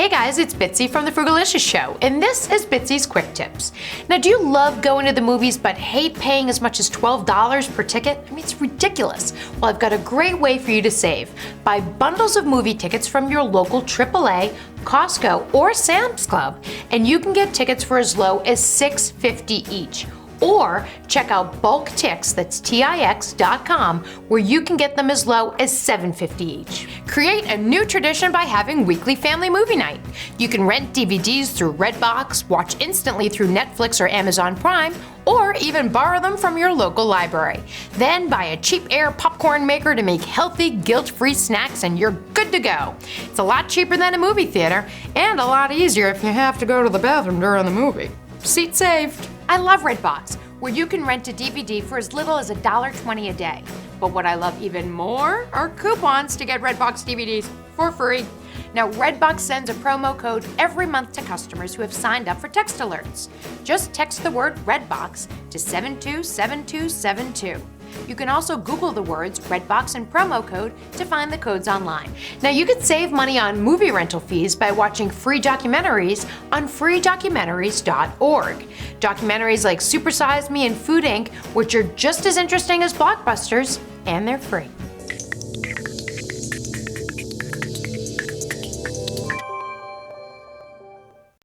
Hey guys, it's Bitsy from the Frugalicious Show, and this is Bitsy's Quick Tips. Now, do you love going to the movies but hate paying as much as $12 per ticket? I mean, it's ridiculous. Well, I've got a great way for you to save. Buy bundles of movie tickets from your local AAA, Costco, or Sam's Club, and you can get tickets for as low as $6.50 each. Or check out Bulk Tix, that's Tix.com, where you can get them as low as $7.50 each. Create a new tradition by having weekly family movie night. You can rent DVDs through Redbox, watch instantly through Netflix or Amazon Prime, or even borrow them from your local library. Then buy a cheap air popcorn maker to make healthy, guilt-free snacks and you're good to go. It's a lot cheaper than a movie theater, and a lot easier if you have to go to the bathroom during the movie. Seat saved. I love Redbox, where you can rent a DVD for as little as $1.20 a day. But what I love even more are coupons to get Redbox DVDs for free. Now, Redbox sends a promo code every month to customers who have signed up for text alerts. Just text the word Redbox to 727272. You can also Google the words Redbox and promo code to find the codes online. Now, you can save money on movie rental fees by watching free documentaries on freedocumentaries.org. Documentaries like Super Size Me and Food Inc., which are just as interesting as blockbusters, and they're free.